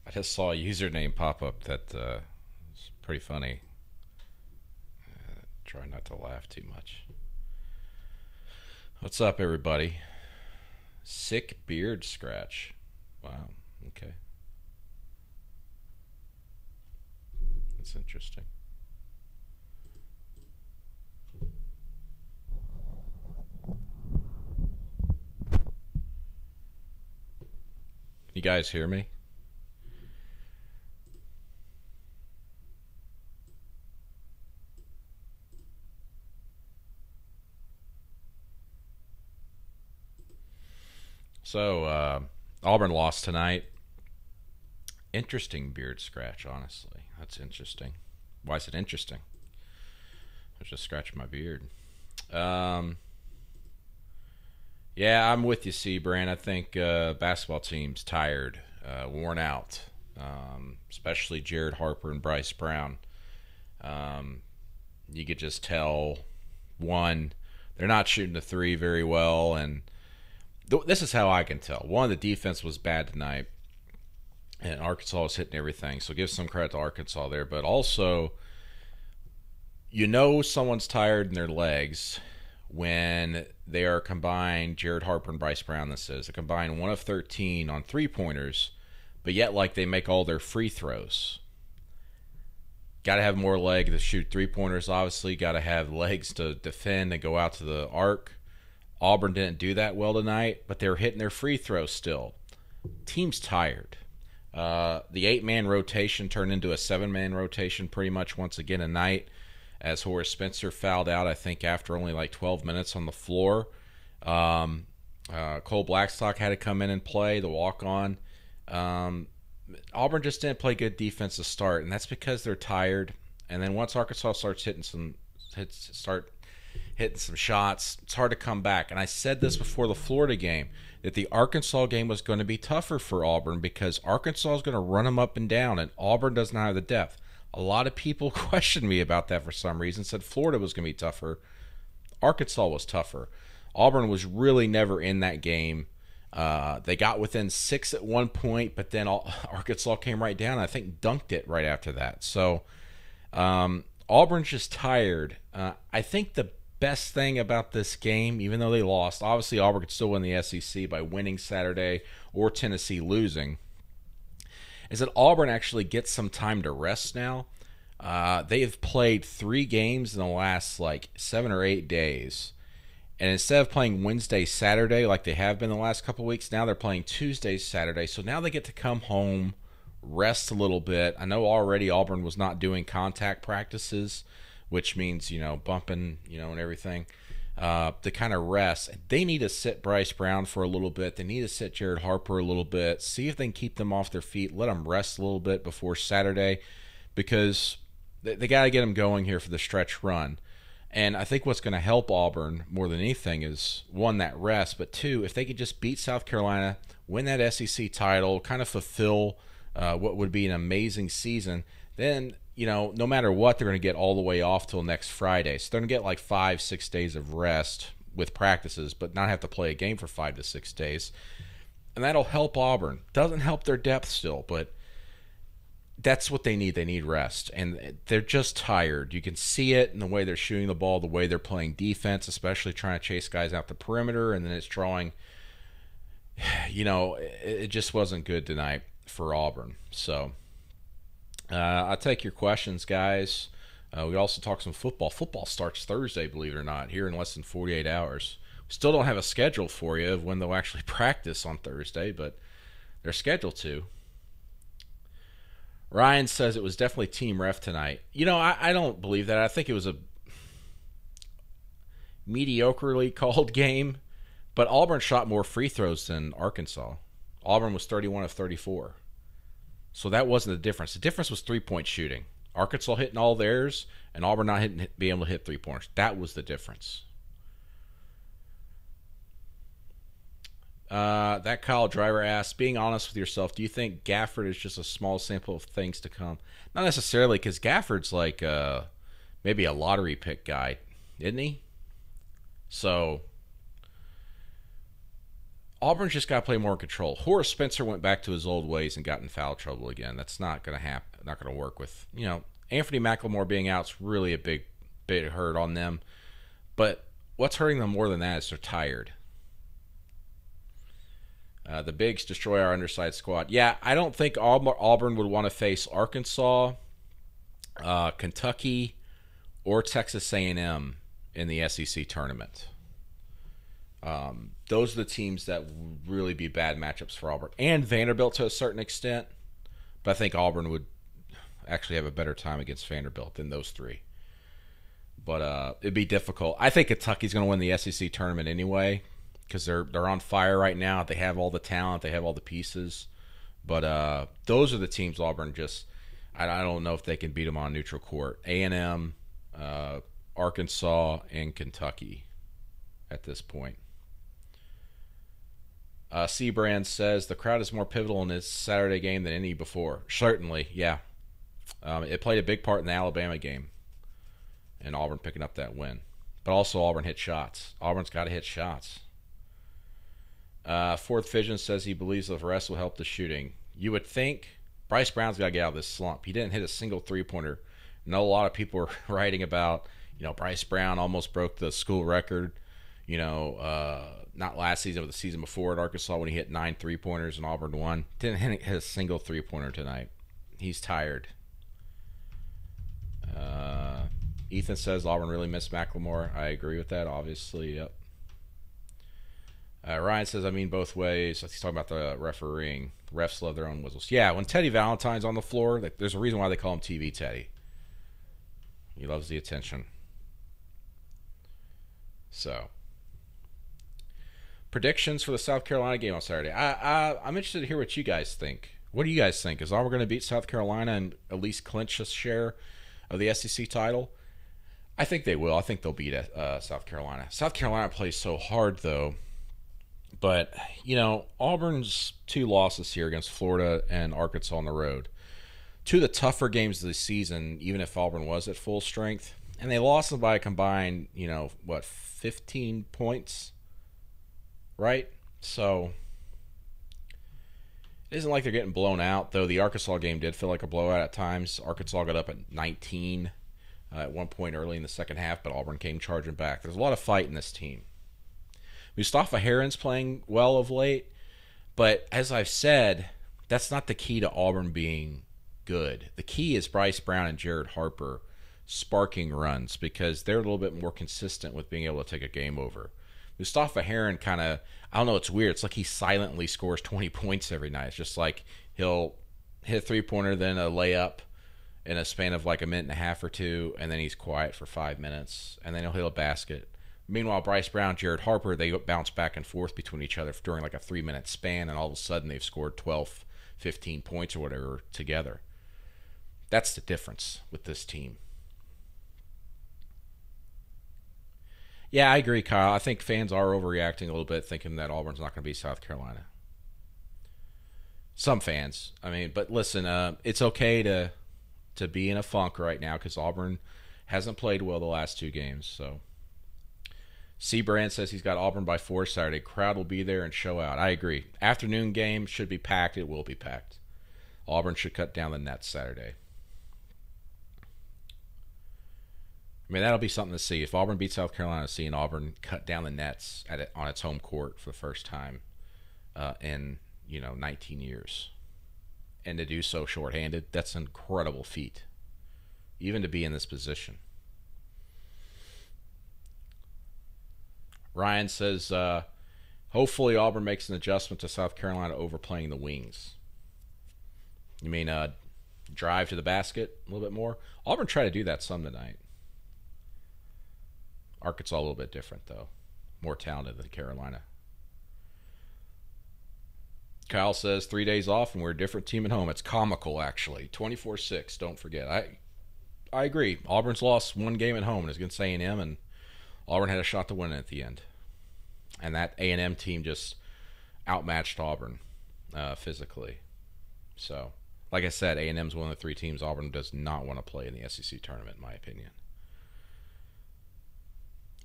I just saw a username pop up that was pretty funny. Try not to laugh too much. What's up, everybody? Sick beard scratch. Wow. Okay. That's interesting. You guys hear me? So, Auburn lost tonight. Interesting beard scratch, honestly. That's interesting. Why is it interesting? I was just scratching my beard. Um, yeah, I'm with you, C-Brand. I think basketball team's tired, worn out, especially Jared Harper and Bryce Brown. Um, you could just tell, one, they're not shooting the three very well, and this is how I can tell. One, the defense was bad tonight, and Arkansas was hitting everything. So give some credit to Arkansas there. But also, someone's tired in their legs when they are combined, Jared Harper and Bryce Brown, this is, a combined 1 of 13 on three-pointers, but yet like they make all their free throws. Got to have more leg to shoot three-pointers, obviously. Got to have legs to defend and go out to the arc. Auburn didn't do that well tonight, but they were hitting their free throws still. Team's tired. The 8-man rotation turned into a 7-man rotation pretty much once again tonight as Horace Spencer fouled out, I think, after only like 12 minutes on the floor. Cole Blackstock had to come in and play, the walk-on. Auburn just didn't play good defense to start, and that's because they're tired. And then once Arkansas starts hitting some shots, it's hard to come back. And I said this before the Florida game, that the Arkansas game was going to be tougher for Auburn because Arkansas is going to run them up and down, and Auburn does not have the depth. A lot of people questioned me about that for some reason, said Florida was going to be tougher. Arkansas was tougher. Auburn was really never in that game. They got within 6 at one point, but then Arkansas came right down. I think dunked it right after that. So Auburn's just tired. I think the best thing about this game, even though they lost, obviously Auburn could still win the SEC by winning Saturday or Tennessee losing, is that Auburn actually gets some time to rest now. They have played 3 games in the last like 7 or 8 days. And instead of playing Wednesday, Saturday like they have been the last couple of weeks, now they're playing Tuesday, Saturday. So now they get to come home, rest a little bit. I know already Auburn was not doing contact practices, which means, bumping, and everything, to kind of rest. They need to sit Bryce Brown for a little bit. They need to sit Jared Harper a little bit, see if they can keep them off their feet, let them rest a little bit before Saturday, because they got to get them going here for the stretch run. And I think what's going to help Auburn more than anything is, one, that rest, but two, if they could just beat South Carolina, win that SEC title, kind of fulfill what would be an amazing season, then, no matter what, they're going to get all the way off till next Friday. So they're going to get like 5-6 days of rest with practices, but not have to play a game for 5 to 6 days. And that'll help Auburn. Doesn't help their depth still, but that's what they need. They need rest. And they're just tired. You can see it in the way they're shooting the ball, the way they're playing defense, especially trying to chase guys out the perimeter, and then it's drawing. It just wasn't good tonight for Auburn. So I'll take your questions, guys. We also talk some football. Football starts Thursday, believe it or not, here in less than 48 hours. We still don't have a schedule for you of when they'll actually practice on Thursday, but they're scheduled to. Ryan says it was definitely team ref tonight. I don't believe that. I think it was a mediocrely called game, but Auburn shot more free throws than Arkansas. Auburn was 31 of 34. So that wasn't the difference. The difference was three-point shooting. Arkansas hitting all theirs, and Auburn not being able to hit three-pointers. That was the difference. That Kyle Driver asks, being honest with yourself, do you think Gafford is just a small sample of things to come? Not necessarily, because Gafford's like maybe a lottery pick guy, isn't he? So Auburn's just got to play more control. Horace Spencer went back to his old ways and got in foul trouble again. That's not going to happen. Not going to work with, Anthony McLemore being out is really a big hurt on them. But what's hurting them more than that is they're tired. The Bigs destroy our undersized squad. Yeah, I don't think Auburn would want to face Arkansas, Kentucky, or Texas A&M in the SEC tournament. Those are the teams that would really be bad matchups for Auburn. And Vanderbilt to a certain extent. But I think Auburn would actually have a better time against Vanderbilt than those three. But it'd be difficult. I think Kentucky's going to win the SEC tournament anyway because they're on fire right now. They have all the talent. They have all the pieces. But those are the teams Auburn just – I don't know if they can beat them on neutral court. A&M, Arkansas, and Kentucky at this point. C-Brand says the crowd is more pivotal in this Saturday game than any before. Certainly, yeah. It played a big part in the Alabama game and Auburn picking up that win. But also Auburn hit shots. Auburn's got to hit shots. Fourth Vision says he believes the rest will help the shooting. You would think Bryce Brown's got to get out of this slump. He didn't hit a single three-pointer. I know a lot of people are writing about, Bryce Brown almost broke the school record. Not last season, but the season before at Arkansas when he hit 9 3-pointers and Auburn won. Didn't hit a single three-pointer tonight. He's tired. Ethan says Auburn really missed McLemore. I agree with that, obviously. Yep. Ryan says, I mean both ways. He's talking about the refereeing. Refs love their own whistles. Yeah, when Teddy Valentine's on the floor, there's a reason why they call him TV Teddy. He loves the attention. So, predictions for the South Carolina game on Saturday. I'm interested to hear what you guys think. What do you guys think? Is Auburn going to beat South Carolina and at least clinch a share of the SEC title? I think they will. I think they'll beat South Carolina. South Carolina plays so hard, though. But, Auburn's 2 losses here against Florida and Arkansas on the road. 2 of the tougher games of the season, even if Auburn was at full strength. And they lost them by a combined, 15 points? Right? So, it isn't like they're getting blown out, though the Arkansas game did feel like a blowout at times. Arkansas got up at 19 at one point early in the second half, but Auburn came charging back. There's a lot of fight in this team. Mustafa Heron's playing well of late, but as I've said, that's not the key to Auburn being good. The key is Bryce Brown and Jared Harper sparking runs because they're a little bit more consistent with being able to take a game over. Mustafa Heron kind of, I don't know, it's weird. It's like he silently scores 20 points every night. It's just like he'll hit a three-pointer, then a layup in a span of like a minute and a half or two, and then he's quiet for 5 minutes, and then he'll hit a basket. Meanwhile, Bryce Brown, Jared Harper, they bounce back and forth between each other during like a 3-minute span, and all of a sudden they've scored 12, 15 points or whatever together. That's the difference with this team. Yeah, I agree, Kyle. I think fans are overreacting a little bit, thinking that Auburn's not going to beat South Carolina. Some fans. I mean, but listen, it's okay to be in a funk right now because Auburn hasn't played well the last 2 games. So, C. Brand says he's got Auburn by 4 Saturday. Crowd will be there and show out. I agree. Afternoon game should be packed. It will be packed. Auburn should cut down the nets Saturday. I mean, that'll be something to see. If Auburn beats South Carolina, seeing Auburn cut down the nets on its home court for the first time in 19 years. And to do so shorthanded, that's an incredible feat. Even to be in this position. Ryan says, hopefully Auburn makes an adjustment to South Carolina overplaying the wings. You mean drive to the basket a little bit more? Auburn tried to do that some tonight. Arkansas a little bit different, though. More talented than Carolina. Kyle says 3 days off and we're a different team at home. It's comical, actually. 24-6, don't forget. I agree. Auburn's lost 1 game at home and it's against A&M, and Auburn had a shot to win it at the end. And that A&M team just outmatched Auburn physically. So, like I said, A&M's one of the 3 teams Auburn does not want to play in the SEC tournament, in my opinion.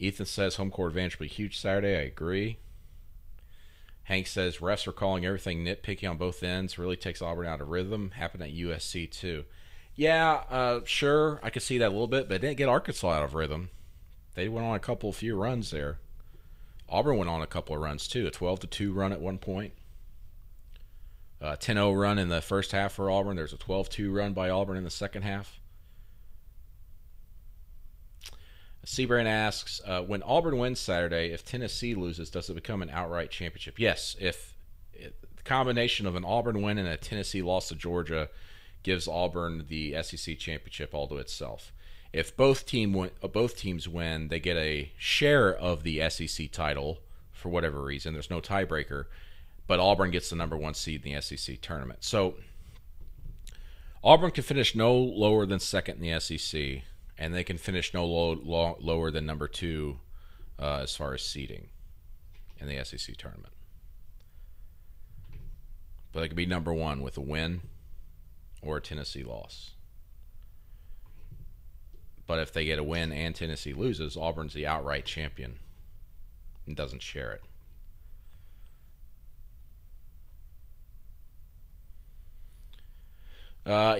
Ethan says home court advantage will be huge Saturday. I agree. Hank says refs are calling everything nitpicky on both ends. Really takes Auburn out of rhythm. Happened at USC too. Yeah, sure, I could see that a little bit, but it didn't get Arkansas out of rhythm. They went on a few runs there. Auburn went on a couple of runs too. A 12-2 run at one point. 10-0 run in the first half for Auburn. There's a 12-2 run by Auburn in the second half. Seabrand asks, when Auburn wins Saturday, if Tennessee loses, does it become an outright championship? Yes, if the combination of an Auburn win and a Tennessee loss to Georgia gives Auburn the SEC championship all to itself. If both teams win, they get a share of the SEC title for whatever reason. There's no tiebreaker, but Auburn gets the number 1 seed in the SEC tournament. So Auburn can finish no lower than second in the SEC, and they can finish no lower than number 2 as far as seeding in the SEC tournament. But they could be number 1 with a win or a Tennessee loss. But if they get a win and Tennessee loses, Auburn's the outright champion and doesn't share it.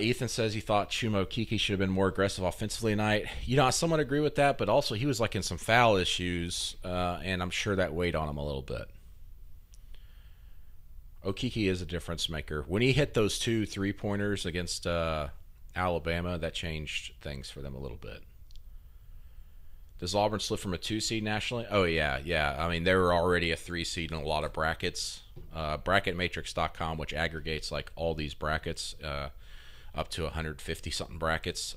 Ethan says he thought Chuma Okeke should have been more aggressive offensively tonight. I somewhat agree with that, but also he was in some foul issues, and I'm sure that weighed on him a little bit. Okeke is a difference maker. When he hit those 2 3-pointers against Alabama, that changed things for them a little bit. Does Auburn slip from a 2 seed nationally? Oh, yeah. I mean, they were already a 3 seed in a lot of brackets. Bracketmatrix.com, which aggregates all these brackets, up to 150-something brackets,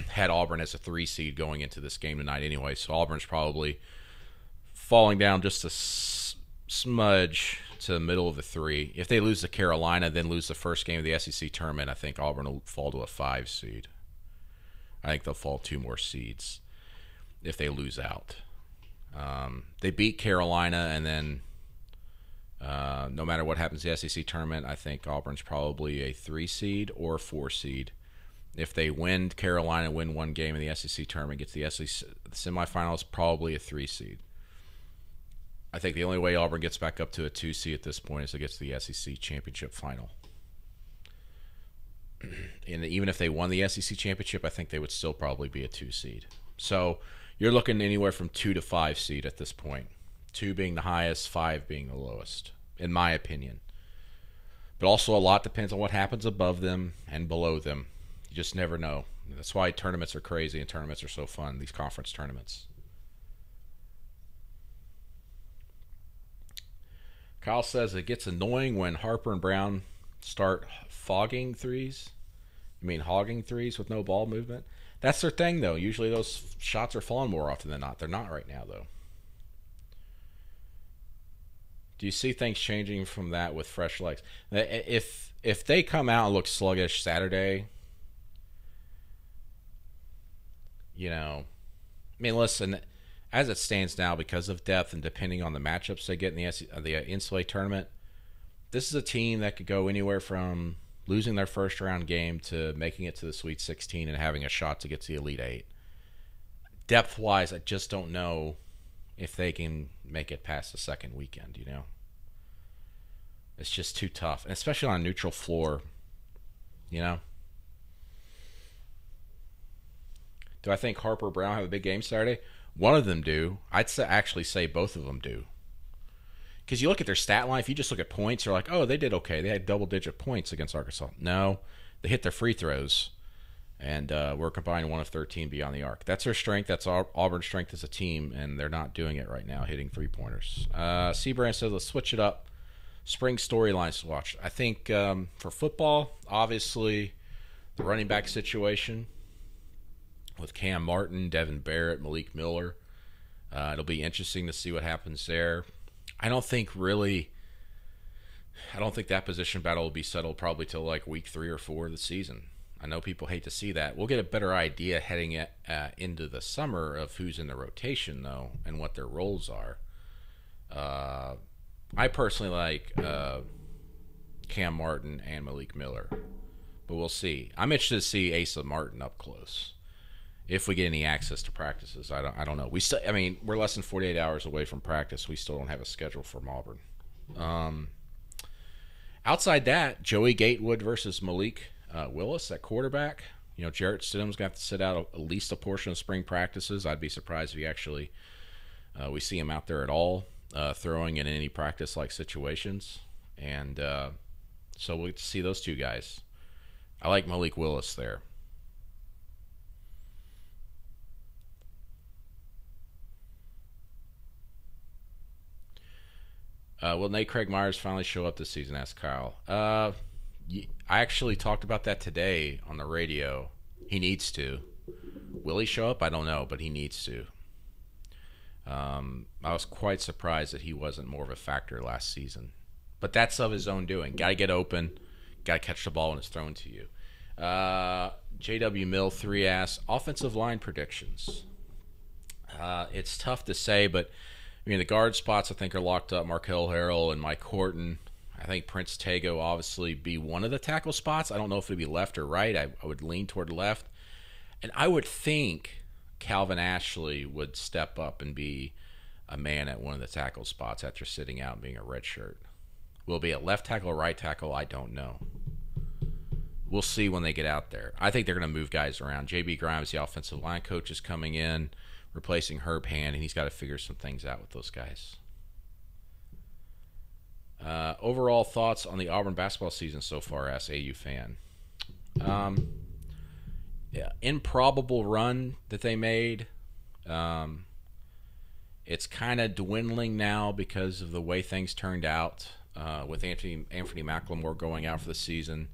had Auburn as a 3 seed going into this game tonight anyway. So Auburn's probably falling down just a smudge to the middle of the 3. If they lose to Carolina, then lose the first game of the SEC tournament, I think Auburn will fall to a 5 seed. I think they'll fall 2 more seeds if they lose out. They beat Carolina, and then no matter what happens in the SEC tournament, I think Auburn's probably a 3 seed or a 4 seed. If they win Carolina, win 1 game in the SEC tournament, gets the SEC semifinals, probably a 3 seed. I think the only way Auburn gets back up to a 2 seed at this point is to get to the SEC championship final. And even if they won the SEC championship, I think they would still probably be a 2 seed. So you're looking anywhere from 2 to 5 seed at this point. 2 being the highest, 5 being the lowest, in my opinion. But also a lot depends on what happens above them and below them. You just never know. That's why tournaments are crazy and tournaments are so fun, these conference tournaments. Kyle says it gets annoying when Harper and Brown start hogging threes with no ball movement. That's their thing, though. Usually those shots are falling more often than not. They're not right now, though. Do you see things changing from that with fresh legs? If they come out and look sluggish Saturday, listen, as it stands now, because of depth and depending on the matchups they get in the NCAA tournament, this is a team that could go anywhere from losing their first round game to making it to the Sweet 16 and having a shot to get to the Elite 8. Depth-wise, I just don't know if they can make it past the second weekend, It's just too tough, and especially on a neutral floor, Do I think Harper Brown have a big game Saturday? One of them do. I'd actually say both of them do. Because you look at their stat line, if you just look at points, you're like, oh, they did okay. They had double-digit points against Arkansas. No, they hit their free throws, and were combined 1 of 13 beyond the arc. That's their strength. That's Auburn's strength as a team, and they're not doing it right now, hitting 3-pointers. Seabrand says, let's switch it up. Spring storylines to watch. I think for football, obviously, the running back situation with Cam Martin, Devin Barrett, Malik Miller. It'll be interesting to see what happens there. I don't think that position battle will be settled probably till week 3 or 4 of the season. I know people hate to see that. We'll get a better idea heading into the summer of who's in the rotation, though, and what their roles are. I personally like Cam Martin and Malik Miller, but we'll see. I'm interested to see Asa Martin up close. If we get any access to practices, I don't know. We're less than 48 hours away from practice. We still don't have a schedule from Auburn. Um, Outside that, Joey Gatewood versus Malik Willis at quarterback. You know, Jarrett Stidham's got to sit out at least a portion of spring practices. I'd be surprised if he actually we see him out there at all, throwing in any practice-like situations. And so we'll get to see those two guys. I like Malik Willis there. Will Nate Craig Myers finally show up this season? Asked Kyle. I actually talked about that today on the radio. He needs to. Will he show up? I don't know, but he needs to. I was quite surprised that he wasn't more of a factor last season. But that's of his own doing. Got to get open. Got to catch the ball when it's thrown to you. JW Mill 3 asks, offensive line predictions. It's tough to say, but I mean, the guard spots I think are locked up. Markel Harrell and Mike Horton. I think Prince Tago obviously be one of the tackle spots. I don't know if it'd be left or right. I would lean toward left. And I would think Calvin Ashley would step up and be a man at one of the tackle spots after sitting out and being a red shirt. Will it be at left tackle or right tackle? I don't know. We'll see when they get out there. I think they're going to move guys around. J.B. Grimes, the offensive line coach, is coming in, replacing Herb Hand, and he's got to figure some things out with those guys. Overall thoughts on the Auburn basketball season so far, asks AU fan. Improbable run that they made. It's kind of dwindling now because of the way things turned out with Anthony McLemore going out for the season.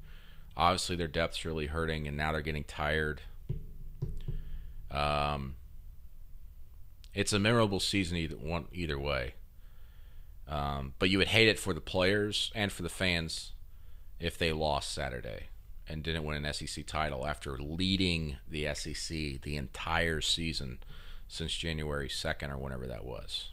Obviously, their depth's really hurting, and now they're getting tired. It's a memorable season either way. But you would hate it for the players and for the fans if they lost Saturday and didn't win an SEC title after leading the SEC the entire season since January 2nd or whenever that was.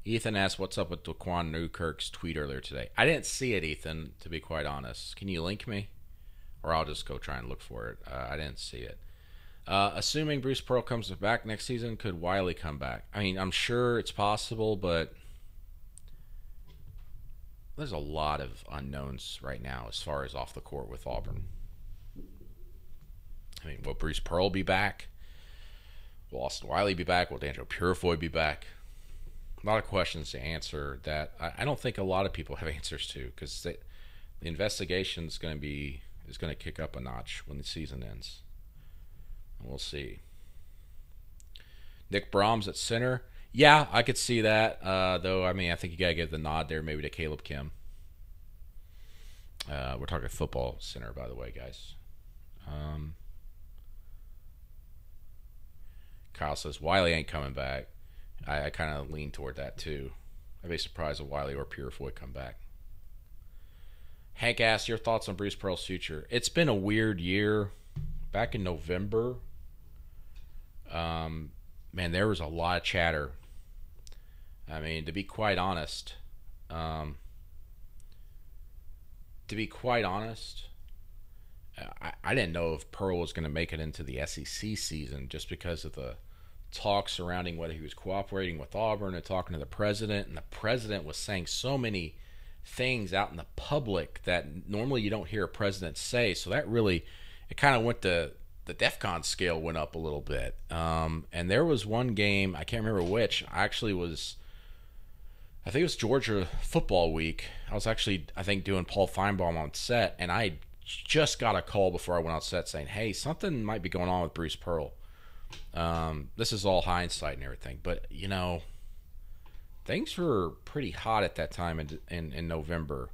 Ethan asked, what's up with Daquan Newkirk's tweet earlier today? I didn't see it, Ethan, to be quite honest. Can you link me? Or I'll just go try and look for it. I didn't see it. Assuming Bruce Pearl comes back next season, could Wiley come back? I mean, I'm sure it's possible, but there's a lot of unknowns right now as far as off the court with Auburn. I mean, will Bruce Pearl be back? Will Austin Wiley be back? Will D'Angelo Purifoy be back? A lot of questions to answer that I don't think a lot of people have answers to, because the investigation is going to kick up a notch when the season ends. We'll see. Nick Brahms at center. Yeah, I could see that. Though, I mean, I think you got to give the nod there maybe to Caleb Kim. We're talking football center, by the way, guys. Kyle says Wiley ain't coming back. I kind of lean toward that, too. I'd be surprised if Wiley or Purifoy come back. Hank asks, your thoughts on Bruce Pearl's future? It's been a weird year. Back in November, man, there was a lot of chatter. I mean, to be quite honest, I didn't know if Pearl was going to make it into the SEC season just because of the talk surrounding whether he was cooperating with Auburn and talking to the president. And the president was saying so many things out in the public that normally you don't hear a president say. So that really, it kind of went to the DEFCON scale went up a little bit. And there was one game, I can't remember which, I think it was Georgia football week. I was actually, I think, doing Paul Feinbaum on set, and I just got a call before I went on set saying, hey, something might be going on with Bruce Pearl. This is all hindsight and everything, but, you know, things were pretty hot at that time in November.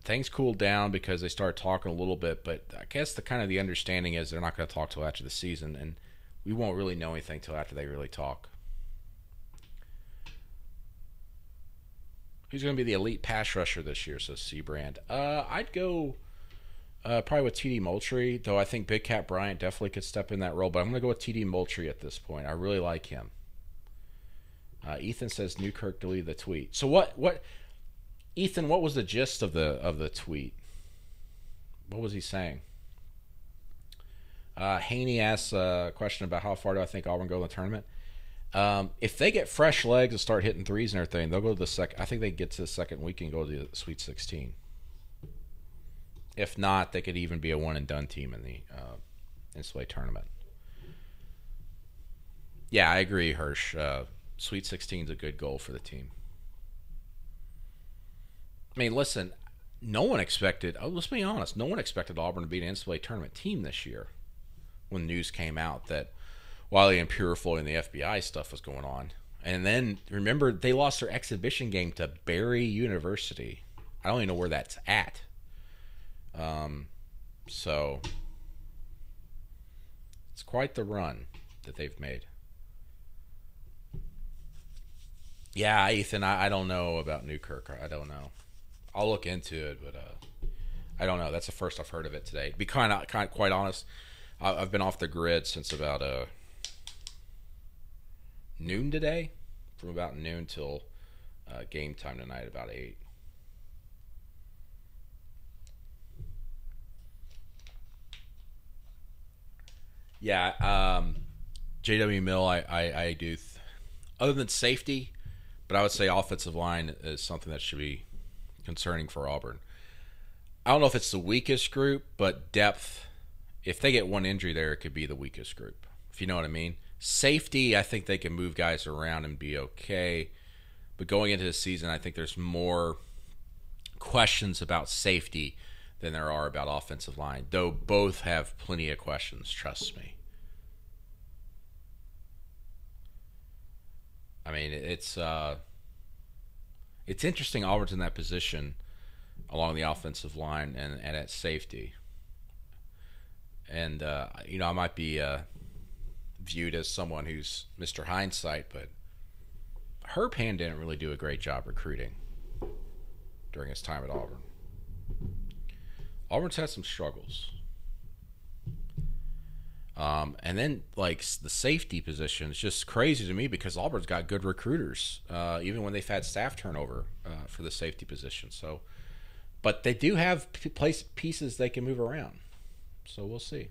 Things cooled down because they started talking a little bit, but I guess the understanding is they're not going to talk till after the season, and we won't really know anything till after they really talk. Who's going to be the elite pass rusher this year, says C. Brand? I'd go probably with T.D. Moultrie, though I think Big Cat Bryant definitely could step in that role, but I'm going to go with T.D. Moultrie at this point. I really like him. Ethan says Newkirk deleted the tweet. So what Ethan, what was the gist of the tweet? What was he saying? Haney asks a question about how far do I think Auburn go in the tournament. If they get fresh legs and start hitting threes and everything, they'll go to the second. I think they get to the second week and go to the Sweet 16. If not, they could even be a one and done team in the NCAA tournament. Yeah, I agree, Hirsch. Sweet 16 is a good goal for the team. I mean, listen, no one expected. Oh, let's be honest. No one expected Auburn to be an NCAA tournament team this year. When news came out that Wiley and Purifoy and the FBI stuff was going on, and then remember they lost their exhibition game to Barry University. I don't even know where that's at. So it's quite the run that they've made. Yeah, Ethan, I don't know about Newkirk. I don't know. I'll look into it, but I don't know. That's the first I've heard of it today. To be quite honest, I've been off the grid since about noon today, from about noon till game time tonight, about 8. Yeah, JW Mill, I do. Other than safety, but I would say offensive line is something that should be concerning for Auburn. I don't know if it's the weakest group, but depth, if they get one injury there, it could be the weakest group, if you know what I mean. Safety, I think they can move guys around and be okay. But going into the season, I think there's more questions about safety than there are about offensive line, though both have plenty of questions, trust me. I mean, it's interesting Auburn's in that position along the offensive line and at safety. And, I might be viewed as someone who's Mr. Hindsight, but Herb Hand didn't really do a great job recruiting during his time at Auburn. Auburn's had some struggles. And then, like, the safety position is just crazy to me because Auburn's got good recruiters, even when they've had staff turnover for the safety position. So, but they do have pieces they can move around. So we'll see.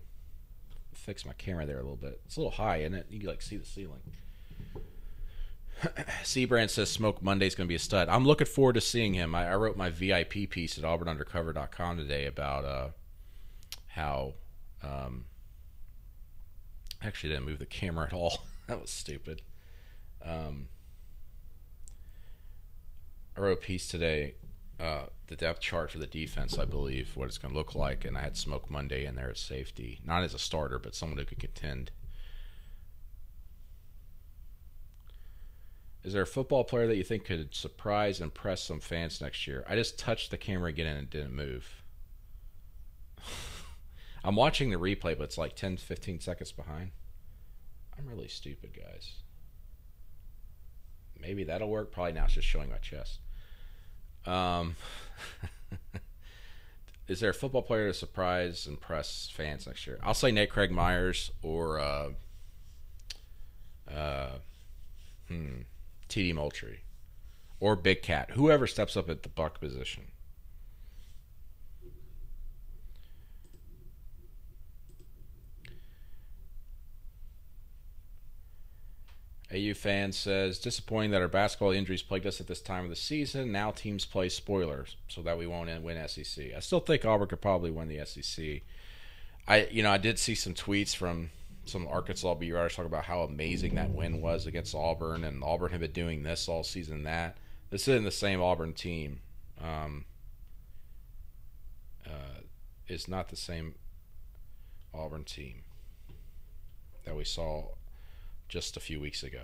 Fix my camera there a little bit. It's a little high, isn't it? You can, like, see the ceiling. Seabrand says Smoke Monday's going to be a stud. I'm looking forward to seeing him. I wrote my VIP piece at auburnundercover.com today about how actually didn't move the camera at all. That was stupid. I wrote a piece today, the depth chart for the defense, I believe, what it's going to look like, and I had Smoke Monday in there at safety. Not as a starter, but someone who could contend. Is there a football player that you think could surprise and impress some fans next year? I just touched the camera again and it didn't move. I'm watching the replay, but it's like 10, 15 seconds behind. I'm really stupid, guys. Maybe that'll work. Probably now it's just showing my chest. Is there a football player to surprise and impress fans next year? I'll say Nate Craig Myers or T.D. Moultrie or Big Cat. Whoever steps up at the buck position. AU fan says, disappointing that our basketball injuries plagued us at this time of the season. Now teams play spoilers so that we won't win SEC. I still think Auburn could probably win the SEC. I did see some tweets from some Arkansas beat writers talking about how amazing that win was against Auburn, and Auburn had been doing this all season. This isn't the same Auburn team. It's not the same Auburn team that we saw just a few weeks ago.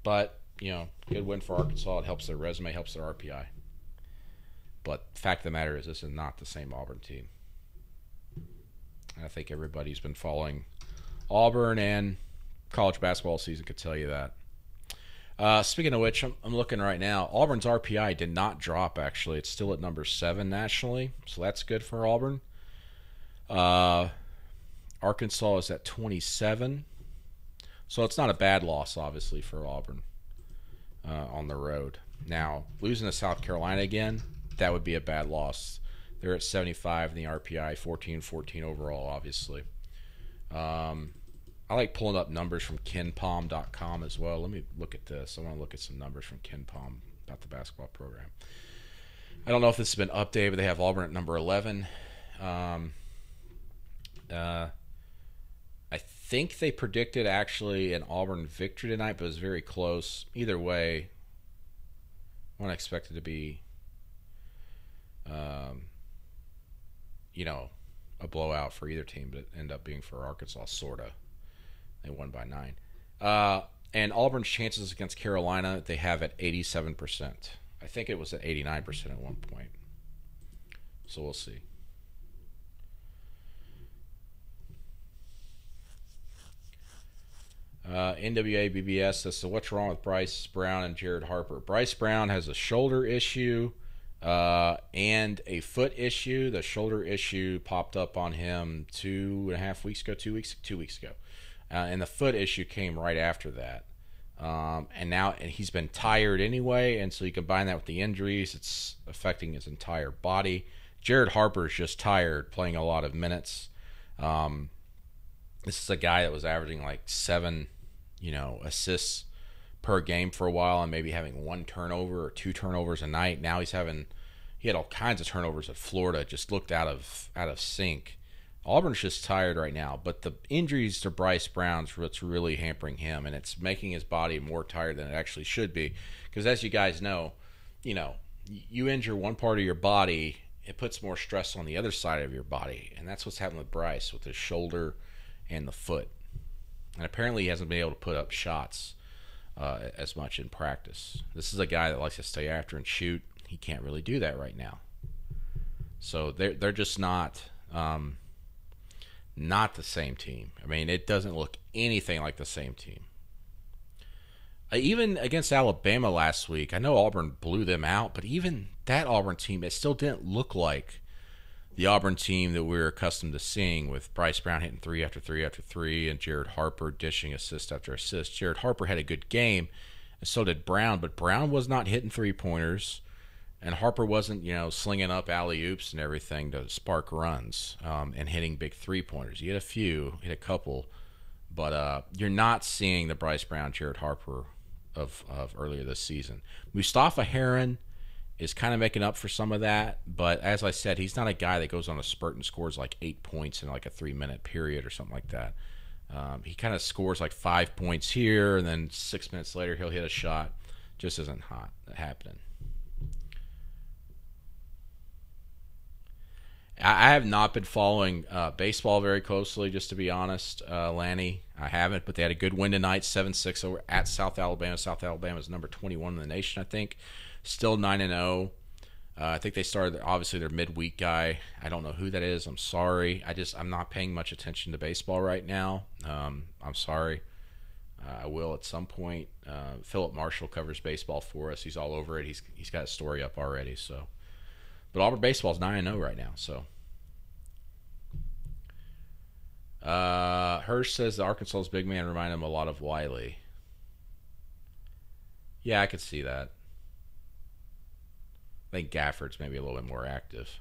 But, good win for Arkansas. It helps their resume, helps their RPI. But fact of the matter is, this is not the same Auburn team. And I think everybody's been following Auburn and college basketball season could tell you that. Speaking of which, I'm looking right now. Auburn's RPI did not drop, actually. It's still at number 7 nationally, so that's good for Auburn. Arkansas is at 27. So it's not a bad loss, obviously, for Auburn on the road. Now, losing to South Carolina again, that would be a bad loss. They're at 75 in the RPI, 14-14 overall, obviously. I like pulling up numbers from KenPom.com as well. Let me look at this. I want to look at some numbers from KenPom about the basketball program. I don't know if this has been updated, but they have Auburn at number 11. I think they predicted actually an Auburn victory tonight, but it was very close. Either way, I don't expect it to be, a blowout for either team, but it ended up being for Arkansas, sort of. They won by 9. And Auburn's chances against Carolina, they have at 87%. I think it was at 89% at one point. So we'll see. NWA BBS says, so what's wrong with Bryce Brown and Jared Harper? Bryce Brown has a shoulder issue and a foot issue. The shoulder issue popped up on him 2.5 weeks ago, 2 weeks ago. And the foot issue came right after that. And he's been tired anyway, and so you combine that with the injuries, it's affecting his entire body. Jared Harper is just tired, playing a lot of minutes. This is a guy that was averaging like 7, assists per game for a while, and maybe having 1 turnover or 2 turnovers a night. Now he had all kinds of turnovers at Florida. Just looked out of sync. Auburn's just tired right now, but the injuries to Bryce Brown's what's really hampering him, and it's making his body more tired than it actually should be. Because as you guys know, you injure one part of your body, it puts more stress on the other side of your body, and that's what's happened with Bryce with his shoulder and the foot. And apparently he hasn't been able to put up shots as much in practice. This is a guy that likes to stay after and shoot. He can't really do that right now. So they're just not the same team. I mean, it doesn't look anything like the same team. Even against Alabama last week, I know Auburn blew them out, but even that Auburn team, it still didn't look like the Auburn team that we're accustomed to seeing, with Bryce Brown hitting 3 after 3 after 3 and Jared Harper dishing assist after assist. Jared Harper had a good game, and so did Brown, but Brown was not hitting three-pointers, and Harper wasn't, slinging up alley-oops and everything to spark runs and hitting big three-pointers. He hit a few, hit a couple, but you're not seeing the Bryce Brown, Jared Harper of earlier this season. Mustafa Heron is kind of making up for some of that, but as I said, he's not a guy that goes on a spurt and scores like 8 points in like a 3-minute period or something like that. He kind of scores like 5 points here, and then 6 minutes later he'll hit a shot. Just isn't happening. I have not been following baseball very closely, just to be honest, Lanny. I haven't, but they had a good win tonight, 7-6 over at South Alabama. South Alabama is number 21 in the nation, I think. Still 9-0. I think they started, obviously, their midweek guy. I don't know who that is. I'm sorry. I'm not paying much attention to baseball right now. I'm sorry. I will at some point. Philip Marshall covers baseball for us. He's all over it. He's got a story up already. So, but Auburn baseball is 9-0 right now. So, Hirsch says the Arkansas's big man reminded him a lot of Wiley. Yeah, I could see that. I think Gafford's maybe a little bit more active.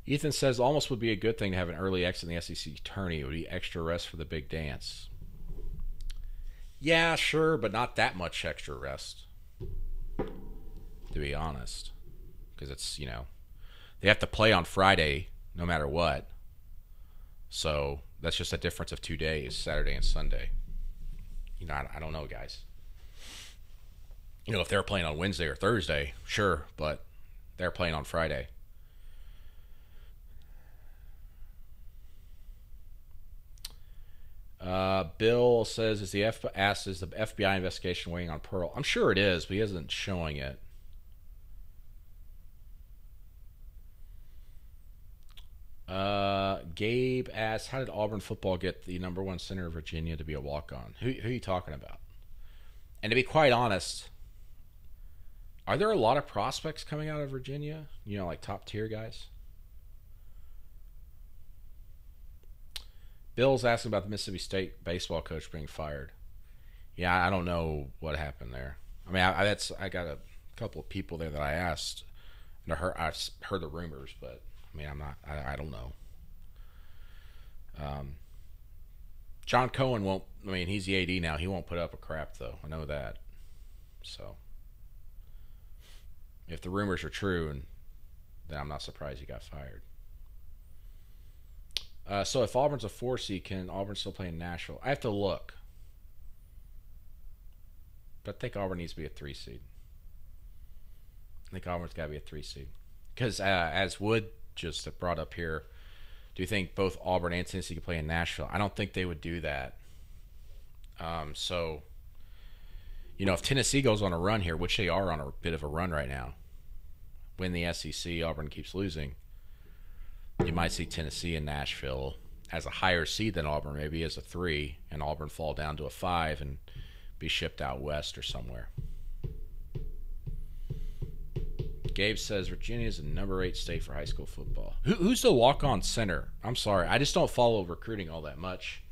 Ethan says almost would be a good thing to have an early exit in the SEC tourney. It would be extra rest for the big dance. Yeah, sure, but not that much extra rest, to be honest. Because it's, they have to play on Friday no matter what. So that's just a difference of 2 days, Saturday and Sunday. I don't know, guys. If they're playing on Wednesday or Thursday, sure, but they're playing on Friday. Bill says, is the FBI investigation weighing on Pearl? I'm sure it is, but he isn't showing it. Gabe asks, how did Auburn football get the number 1 center of Virginia to be a walk-on? Who are you talking about? And to be quite honest, are there a lot of prospects coming out of Virginia? Like top-tier guys? Bill's asking about the Mississippi State baseball coach being fired. Yeah, I don't know what happened there. I mean, I got to a couple of people there that I asked. And I've heard the rumors, but I mean, I don't know. John Cohen won't. I mean, he's the AD now. He won't put up a crap though. I know that. So, if the rumors are true, and then I'm not surprised he got fired. So if Auburn's a 4 seed, can Auburn still play in Nashville? I have to look. But I think Auburn needs to be a 3 seed. I think Auburn's got to be a 3 seed. Because as Wood just brought up here, do you think both Auburn and Tennessee can play in Nashville? I don't think they would do that. So, if Tennessee goes on a run here, which they are on a bit of a run right now, win the SEC, Auburn keeps losing, you might see Tennessee and Nashville as a higher seed than Auburn, maybe as a 3, and Auburn fall down to a 5 and be shipped out west or somewhere. Gabe says Virginia is the number 8 state for high school football. Who's the walk-on center? I'm sorry, I just don't follow recruiting all that much.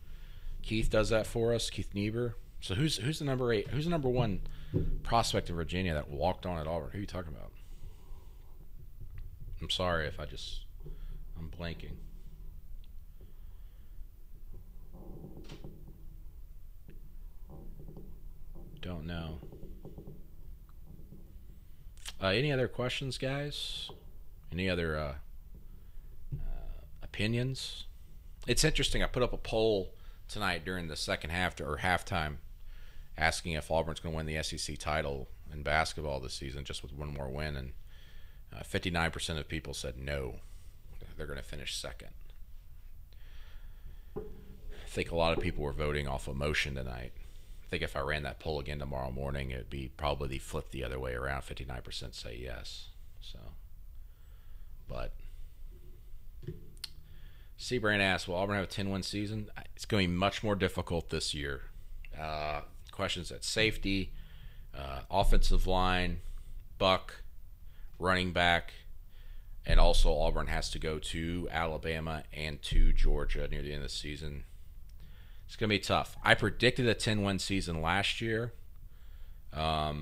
Keith does that for us, Keith Niebuhr. So who's the number 8? Who's the number 1 prospect in Virginia that walked on at Auburn? Who are you talking about? I'm sorry if I'm blanking. Don't know. Any other questions, guys? Any other opinions? It's interesting. I put up a poll tonight during the second half or halftime asking if Auburn's going to win the SEC title in basketball this season just with one more win, and 59% of people said no. They're going to finish second. I think a lot of people were voting off emotion tonight. I think if I ran that poll again tomorrow morning, it would be probably flipped the other way around. 59% say yes. So, but Seabrand asks, will Auburn have a 10-win season? It's going to be much more difficult this year. Questions at safety, offensive line, Buck, running back, and also Auburn has to go to Alabama and to Georgia near the end of the season. It's going to be tough. I predicted a 10-win season last year. I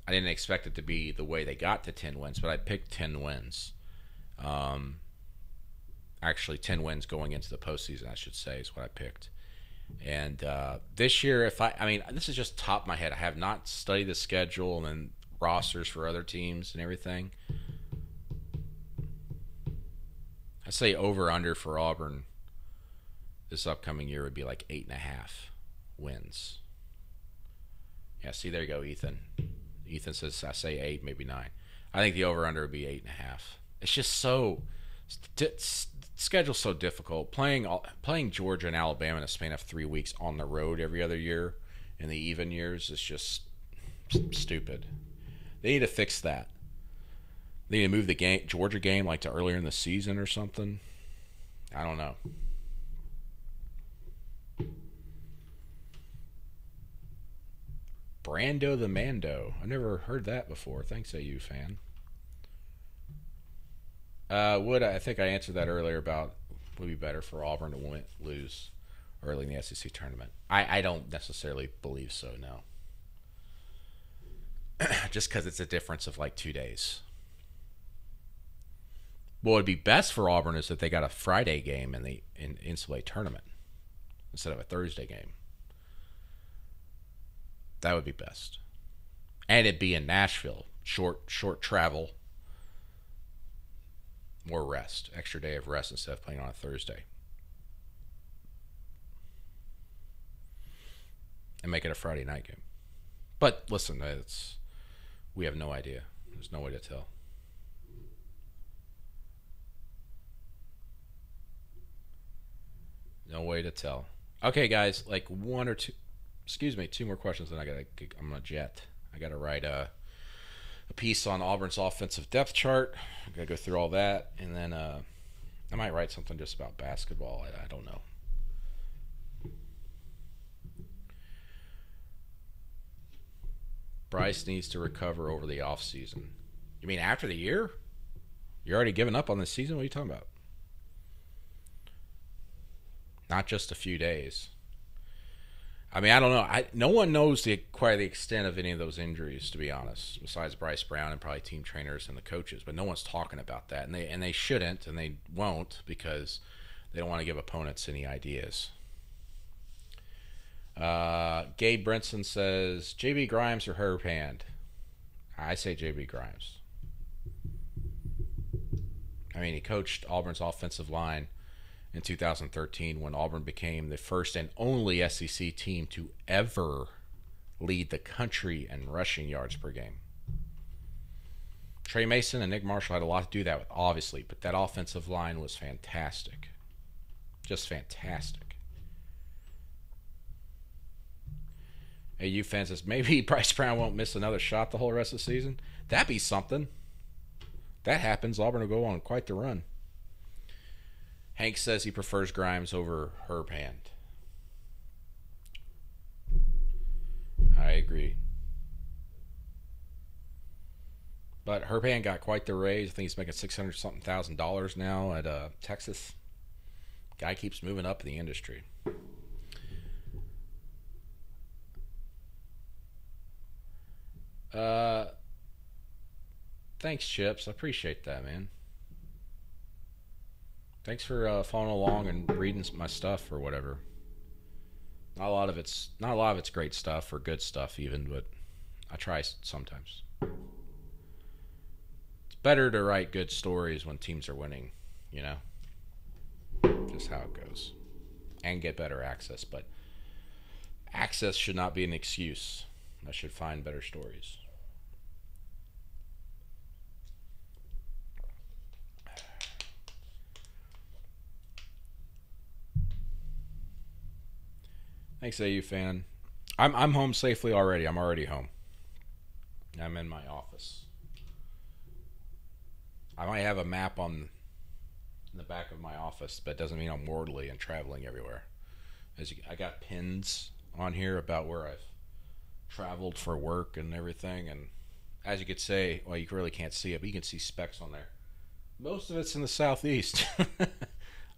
didn't expect it to be the way they got to 10 wins, but I picked 10 wins. Actually, 10 wins going into the postseason, I should say, is what I picked. And this year, this is just top of my head. I have not studied the schedule and then rosters for other teams and everything. I say over-under for Auburn this upcoming year would be like 8.5 wins. Yeah, see, there you go, Ethan. Ethan says I say 8, maybe 9. I think the over-under would be 8.5. It's just so schedule's so difficult. Playing Georgia and Alabama in a span of 3 weeks on the road every other year in the even years is just stupid. They need to fix that. They need to move the Georgia game like to earlier in the season or something. I don't know. Brando the Mando. I've never heard that before. Thanks, AU fan. I think I answered that earlier about would be better for Auburn to lose early in the SEC tournament. I don't necessarily believe so, no. Just because it's a difference of like 2 days. What would be best for Auburn is that they got a Friday game in the NCAA tournament instead of a Thursday game. That would be best. And it'd be in Nashville. Short travel. More rest. Extra day of rest instead of playing on a Thursday. And make it a Friday night game. But listen, we have no idea. There's no way to tell. No way to tell. Okay, guys, like 2 more questions, then I'm gonna jet. I gotta write a piece on Auburn's offensive depth chart. I gotta go through all that, and then I might write something just about basketball. I don't know. Bryce needs to recover over the off season. You mean after the year? You're already giving up on this season? What are you talking about? Not just a few days. I mean, I don't know. No one knows quite the extent of any of those injuries, to be honest, besides Bryce Brown and probably team trainers and the coaches. But no one's talking about that, and they shouldn't, and they won't, because they don't want to give opponents any ideas. Gabe Brinson says, JB Grimes or Herb Hand? I say JB Grimes. I mean, he coached Auburn's offensive line in 2013 when Auburn became the first and only SEC team to ever lead the country in rushing yards per game. Trey Mason and Nick Marshall had a lot to do that with, obviously, but that offensive line was fantastic. Just fantastic. AU fan says, maybe Bryce Brown won't miss another shot the whole rest of the season. That'd be something. That happens, Auburn will go on quite the run. Hank says he prefers Grimes over Herb Hand. I agree. But Herb Hand got quite the raise. I think he's making $600-something thousand now at Texas. Guy keeps moving up in the industry. Thanks, Chips. I appreciate that, man. Thanks for following along and reading my stuff or whatever. Not a lot of it's great stuff or good stuff even, but I try sometimes. It's better to write good stories when teams are winning, you know. Just how it goes. And get better access, but access should not be an excuse. I should find better stories. Thanks, AU fan. I'm home safely already. I'm already home. I'm in my office. I might have a map in the back of my office, but it doesn't mean I'm mortally and traveling everywhere. I got pins on here about where I've traveled for work and everything, and as you could say, well, you really can't see it, but you can see specks on there. Most of it's in the southeast. I'm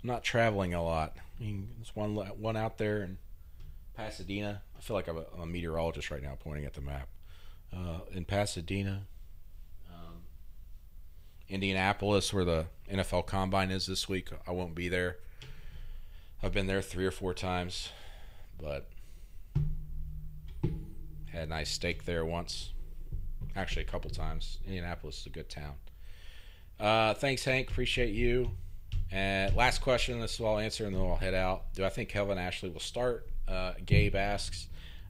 not traveling a lot. There's one out there in Pasadena. I feel like I'm a meteorologist right now pointing at the map. In Pasadena, Indianapolis, where the NFL Combine is this week. I won't be there. I've been there 3 or 4 times, but had a nice steak there once. Actually, a couple times. Indianapolis is a good town. Thanks, Hank. Appreciate you. And last question. This will I'll answer, and then I'll head out. Do I think Kelvin Ashley will start? Gabe asks.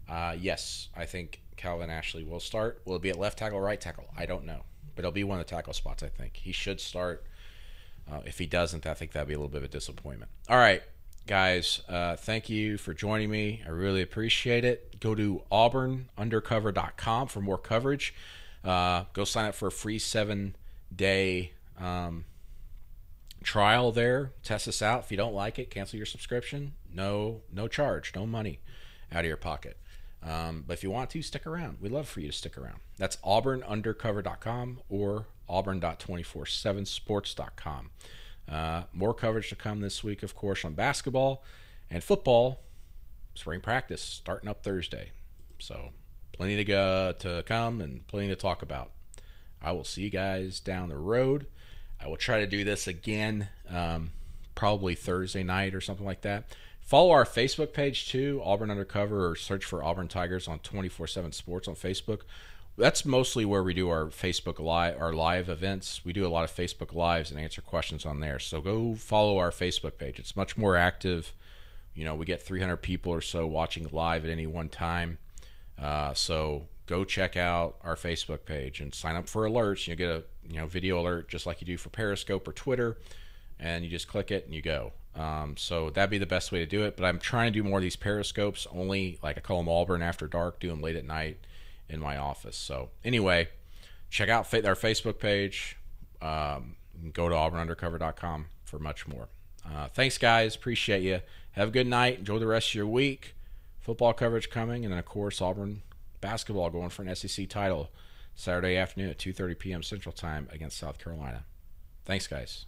Yes, I think Calvin Ashley will start. Will it be at left tackle or right tackle? I don't know. But it'll be one of the tackle spots, I think. He should start. If he doesn't, I think that'd be a little bit of a disappointment. All right, guys. Thank you for joining me. I really appreciate it. Go to auburnundercover.com for more coverage. Go sign up for a free 7-day trial there. Test us out. If you don't like it, cancel your subscription. No charge, no money out of your pocket. But if you want to, stick around. We'd love for you to stick around. That's auburnundercover.com or auburn.247sports.com. More coverage to come this week, of course, on basketball and football. Spring practice starting up Thursday. So plenty to go to come and plenty to talk about. I will see you guys down the road. I will try to do this again probably Thursday night or something like that. Follow our Facebook page too, Auburn Undercover, or search for Auburn Tigers on 247 Sports on Facebook. That's mostly where we do our Facebook live events. We do a lot of Facebook lives and answer questions on there. So go follow our Facebook page. It's much more active. You know, we get 300 people or so watching live at any one time. So go check out our Facebook page and sign up for alerts. You get a video alert just like you do for Periscope or Twitter, and you just click it and you go. So that'd be the best way to do it. But I'm trying to do more of these Periscopes, only like I call them Auburn After Dark, do them late at night in my office. So anyway, check out our Facebook page. Go to auburnundercover.com for much more. Thanks, guys. Appreciate you. Have a good night. Enjoy the rest of your week. Football coverage coming, and then, of course, Auburn basketball going for an SEC title Saturday afternoon at 2:30 p.m. Central Time against South Carolina. Thanks, guys.